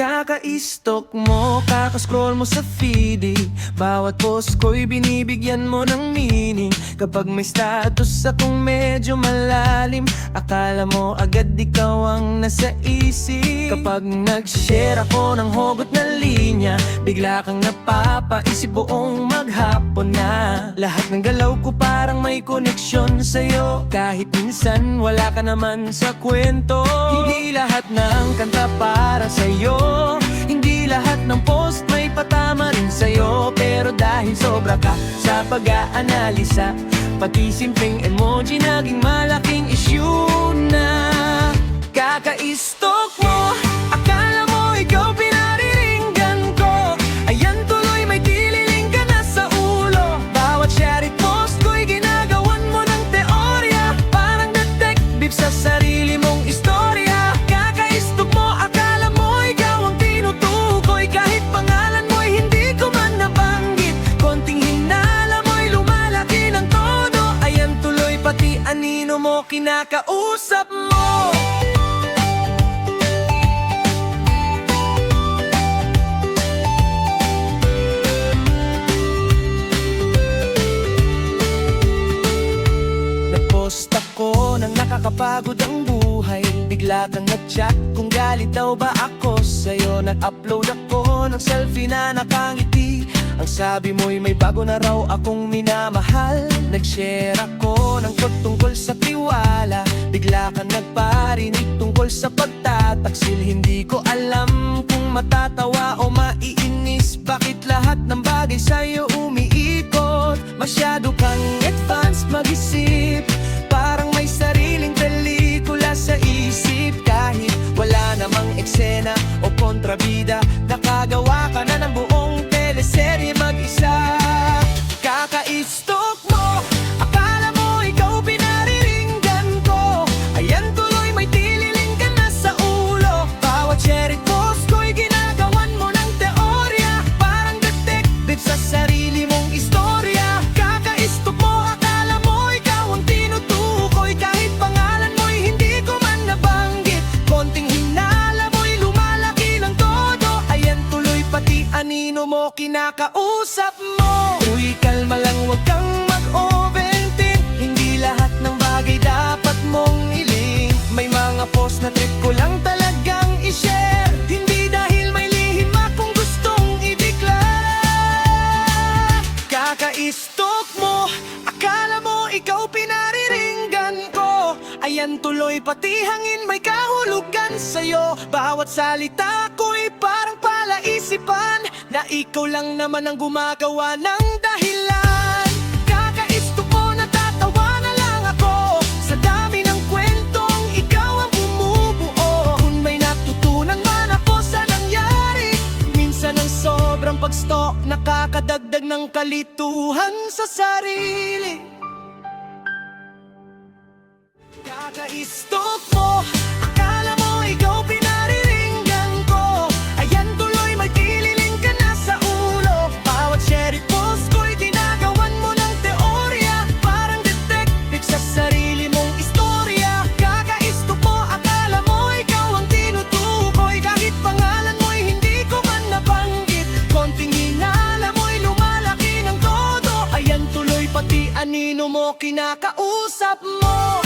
Kaka-stalk mo, kaka-scroll mo sa feed. Bawat post ko'y binibigyan mo ng meaning. Kapag may status akong medyo malalim, akala mo agad ikaw ang nasa isip. Kapag nag-share ako ng hugot na linya, bigla kang napapaisip buong maghapon na. Lahat ng galaw ko parang may koneksyon sa'yo, kahit minsan wala ka naman sa kwento. Hindi lahat ng kanta para sa'yo, hindi lahat ng post may patama rin sa'yo. Pero dahil sobra ka sa pag-aanalisa, pati simpleng emoji naging malaking issue na. Kaka-stalk mo, akala mo ikaw pinariringgan ko. Ayan tuloy may tililing ka na sa ulo. Bawat share it post ko'y ginagawan mo ng teorya, parang detective sa sarili mong istorya. Kaka-stalk mo, akala mo ikaw ang tinutukoy, kahit pangalan mo'y hindi ko man nabanggit. Konting hinala mo'y lumalaki ng todo. Ayan tuloy pati anino mo kinakausap mo. Nag-post ako nang nakakapagod ang buhay, bigla kang nag-chat kung galit daw ba ako sa'yo. Nag-upload ako ng selfie na nakangiti, ang sabi mo'y may bago na raw akong minamahal. Nag-share ako ng quote tungkol sa tiwala, bigla kang nagparinig tungkol sa pagtataksil. Hindi ko alam kung matatawa o maiinis, bakit lahat ng bagay sa'yo umiikot. Masyado kang advanced mag-isip, parang may sariling pelikula sa isip. Kahit wala namang eksena o kontrabida, nakagawa ka na ng buong teleserye mag-isa. Kaka-stalk mo, akala mo ikaw pinariringgan ko. Ayan tuloy may tililing ka na sa ulo. Bawat share it post ko'y ginagawan mo ng teorya, parang detective sa sarili mong istorya. Kaka-stalk mo, akala mo ikaw ang tinutukoy, kahit pangalan mo'y hindi ko man nabanggit. Konting hinala mo'y lumalaki ng todo. Ayan tuloy pati anino mo kinakausap mo. Uy, kalma lang, huwag kang mag-overthink, hindi lahat ng bagay dapat mong iling. May mga post na trip ko lang talagang i-share, hindi dahil may lihim akong gustong ideklara. Kaka-stalk mo, akala mo ikaw pinariringgan ko. Ayan tuloy pati hangin may kahulugan sa'yo. Bawat salita ko'y parang palaisipan, na ikaw lang naman ang gumagawa ng dahilan. Kaka-stalk mo, natatawa na lang ako sa dami ng kwentong ikaw ang bumubuo. Kung may natutunan man ako sa nangyari, minsan ang sobrang pag-stalk nakakadagdag ng kalituhan sa sarili. Kaka-stalk mo, akala mo ikaw pinariringgan ko. Ayan tuloy may tililing ka na sa ulo. Bawat share it post ko'y ginagawan mo ng teorya, parang detective sa sarili mong istorya. Kaka-stalk mo, akala mo ikaw ang tinutukoy, kahit pangalan mo'y hindi ko man nabanggit. Konting hinala mo'y lumalaki ng todo. Ayan tuloy pati anino mo kinakausap mo.